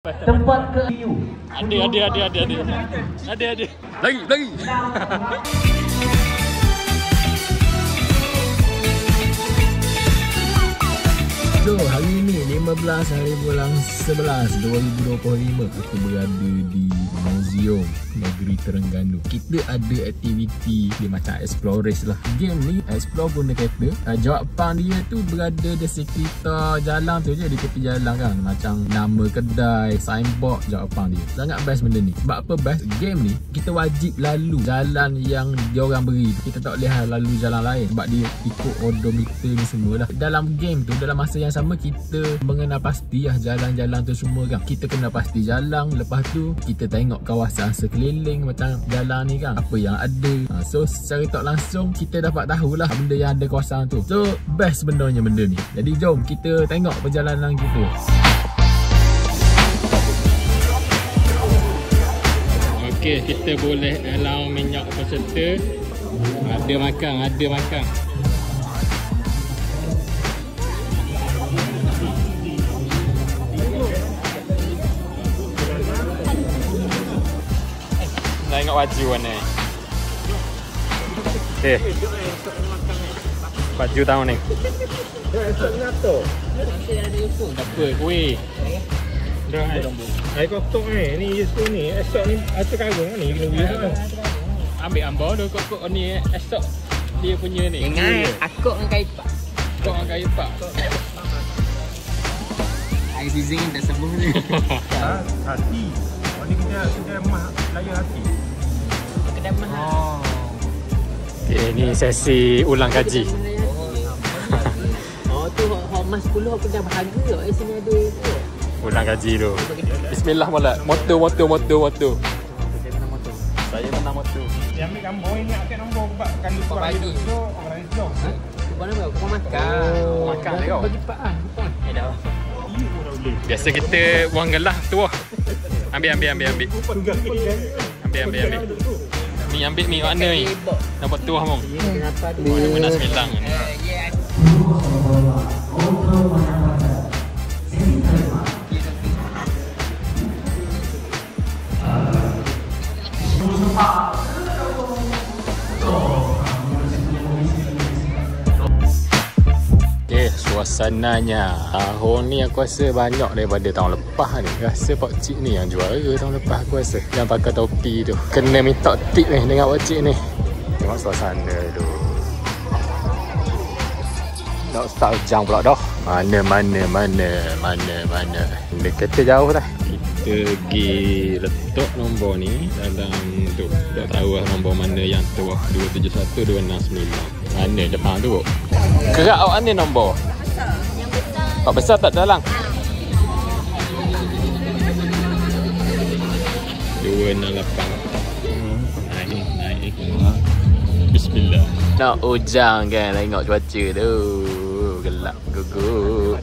Tempat ke view. Ada. Lagi. So, hari ini 15 hari bulan 11 2025 aku berada di Museum Negeri Terengganu. Kita ada aktiviti dia macam explorers lah. Game ni explore guna kereta. Jawapan dia tu berada di sekitar jalan tu je, di tepi jalan kan. Macam nama kedai, signboard, jawapan dia. Sangat best benda ni. Sebab apa best? Game ni kita wajib lalu jalan yang dia orang beri. Kita tak boleh lalu jalan lain sebab dia ikut odometer ni semua lah. Dalam game tu, dalam masa yang sama kita mengenal pasti lah jalan-jalan tu semua kan. Kita kena pasti jalan. Lepas tu kita tengok kawasan sekeliling macam jalan ni kan, apa yang ada. So secara tak langsung kita dapat tahulah benda yang ada kawasan tu. So best sebenarnya benda ni. Jadi jom kita tengok perjalanan kita. Okey, kita boleh allow minyak peserta. Ada makan. Tengok baju mana. Baju tahun ni. Tak apa, kuih. Dah air kotor ni Yesus ni. Esok ni ada karung ni kena beli kan. Ambil ambau dulu kok ni esok dia punya ni. Ingat akok dengan kain pak. Kok dengan kayu pak. Air season dah sembuh ni. Hati. Oh ni kita mah layan hati. Kedai mahal. Okay, ni sesi ulang kaji. Tu hok mas 10 aku dah berharga kat sini ada tu. Ulang kaji tu. Bismillah molat. Motor. Saya menang motor. Dia ambil gambar ni akan nombor sebab kan lupa bagi tu orang itu. Mana kau makan? Makan dia kau. Bagi pak ah. Dah. Biasa kita buang gelas tu lah. Ambil. Ni ambil ni mana ni? Nampak tu lah mong. Kenapa tu? Nama nak sembilang ni. Okay, suasananya tahun ni aku rasa banyak daripada tahun lepas ni. Rasa pakcik ni yang juara tahun lepas aku rasa. Yang pakai topi tu. Kena minta tip ni dengan pakcik ni. Tengok suasana tu. Nak start jam pula dah. Mana. Dia kata jauh dah. Kita pergi letak nombor ni dalam tu. Tak tahu lah nombor mana yang tu lah. 271 269. Mana depan tu? Kerak awak ni nombor? Yang besar. Pak besar tak dalam? 268. Naik. Bismillah. Nak hujan kan, tengok cuaca tu. Gelap gugup.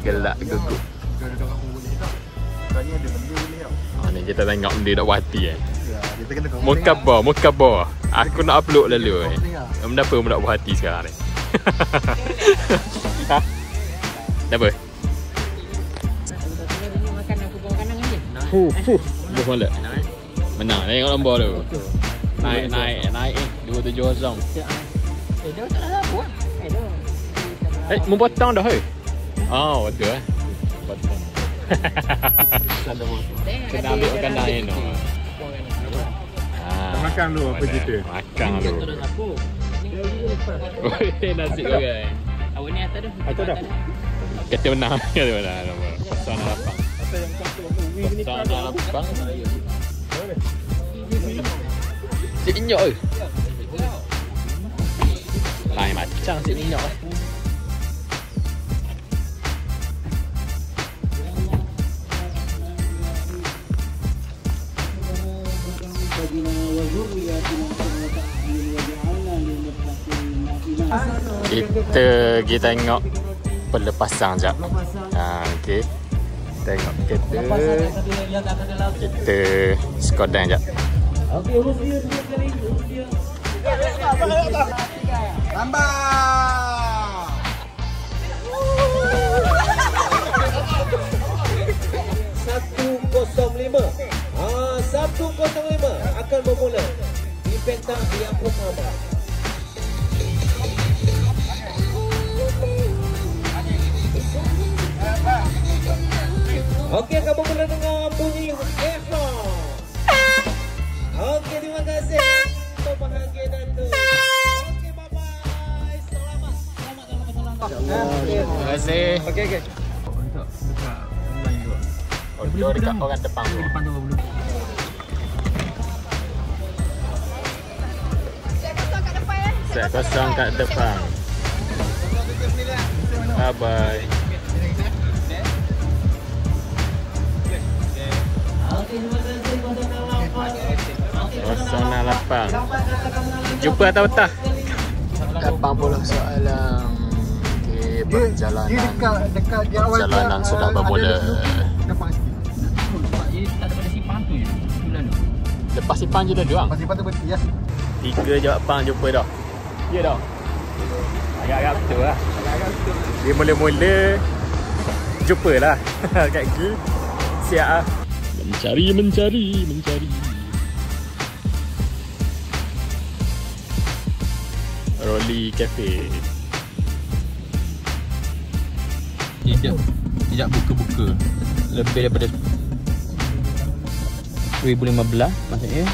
Ni kita tengok benda nak buat hati Mukabbar. Aku nak upload lalu Kenapa aku nak buat hati sekarang ni? Ha? Kenapa? Makan aku bawa makanan ni. Buh malak. Menang, tengok nombor tu. Naik 270. Dah tak ada apa. Dah. Membotong dah Oh, betul Potong. Kena ambil makanan ni no. Makan dulu apa cerita? Makan dulu. Nasi goreng. Awak ni atas tu. Atas dah. Kata menang. Pasal nak lapang. Si minyak ke? Lain macam si minyak lah. Kita pergi tengok pelepasan jap. Okey. Tengok kita sekodang jap. Lambat. 1-0. 105 akan bermula di petak yang pertama. Okey, akan bermula dengan bunyi Eva. Okey, terima kasih untuk bahagia Datuk. Okey, bye-bye. Selamat. Terima kasih. Okey. Dekat online tu. Outdoor dekat orang depan tu. Depan tu belum. Set kosong kat depan. Bye bye. Kosong 8. Jumpa atau tak? 80 soalan. Okey, perjalanan. Dia dekat di awal perjalanan sudah bermula. Nampak sikit. Dia tak daripada Sipang tu je. Bulan tu. Lepas Sipang je dah diorang. Lepas tu berhenti ya. 3 jawapan jumpa dah. Ya dah. Agak-agak betul lah. Dia mula-mula jumpa lah. Kat G. Siap lah. Mencari. Rolly Cafe. Tidak buka-buka. Lebih daripada 2015 maksudnya.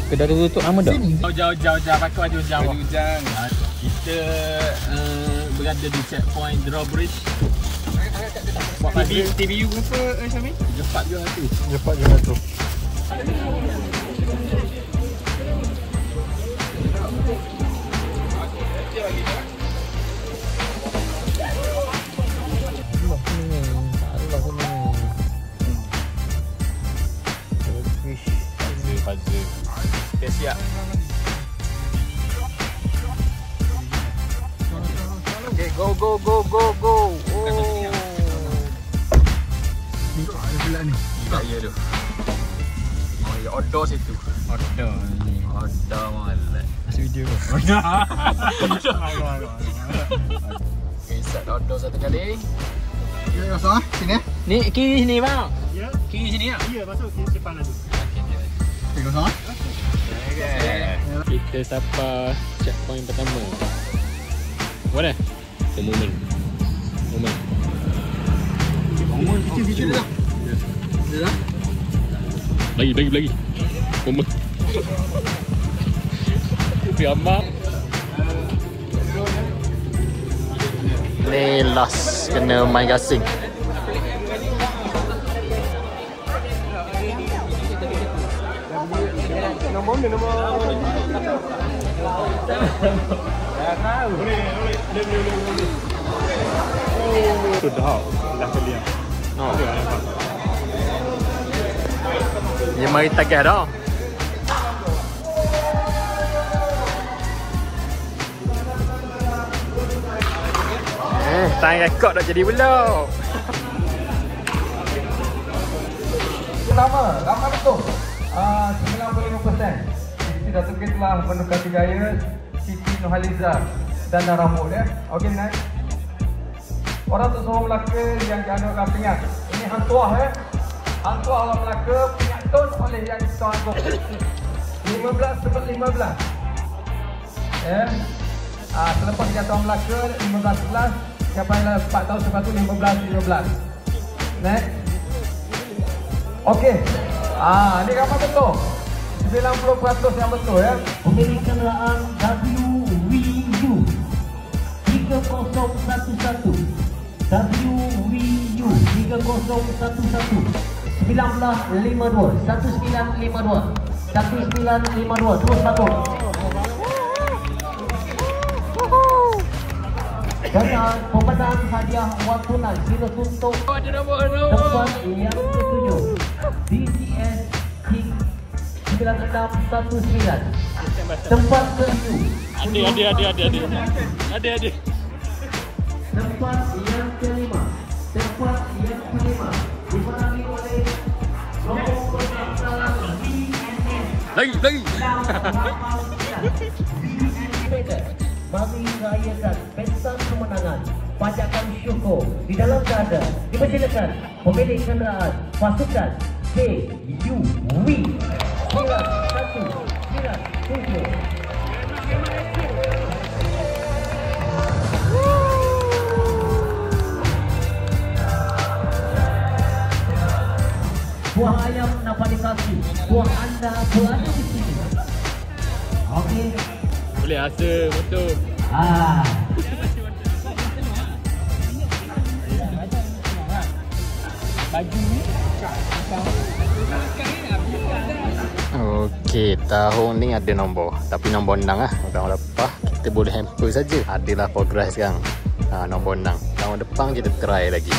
Kedai tu tutup lama dah. Jauh. Pakai baju jauh. Kita berada di checkpoint drawbridge. TVU berapa Syamil? 4 tu. Fazil. Okay, siap. Okay, go. Oh. Ni ada pula ni. Ya tu. Oh, ya outdoor situ. Order ni. Outdoor malah. Masih video ke? Okay, set outdoor satu kali. Ya, kosong ah. Sini eh. Ni kiri sini bang. Ya? Kiri sini ya. Ya, masuk kiri depan tu. Okey, kosong ah. Okay. Kita sampai checkpoint pertama. Mana? Momen. Umur kecil dah. Dah. Lagi. Momen. Ramah. Ni last kena main gasing. Sudah kalian. Oh. Dia mari tagah dah. Time rekod dah jadi pula. Pertama, ramai betul. 95%. Siti Datuk K telah menukati gaya Siti Nurhaliza dan rambut ya. Okey Nat. Orang tu seorang Melaka yang dianugerahkan pingat. Ini hantuah ya. Hantuah orang Melaka pingat tun oleh yang tuan aku. 15/15. Ya. Selepas jatuh orang Melaka 15-11, siapa yang 4 tahun lepas tu 15-15. Next. Okey. Ni ramai betul. 90% yang betul ya. Pemilik kenderaan WVU 3011 WVU 3011 1952 terus satu. Dan pemenang hadiah wang tunai sila untuk tempat yang ketujuh DCS King 9619 tempat ke-7 Adik. tempat yang kelima dimenangi oleh kelompok pendaftaran BNS Lagi. bagi merayakan pesta kemenangan pajakan syukur di dalam dada. Dipersilakan pemilik kenderaan pasukan Okay, you win. 9-1-9-7. Buah ayam dapat dikasih. Buah anda berada di sini. Okey. Boleh rasa betul. Okey, tahun ni ada nombor. Tapi nombor 6 lah. Tahun lepas kita boleh hamper saja. Adalah progress sekarang. Nombor 6. Tahun depan kita try lagi.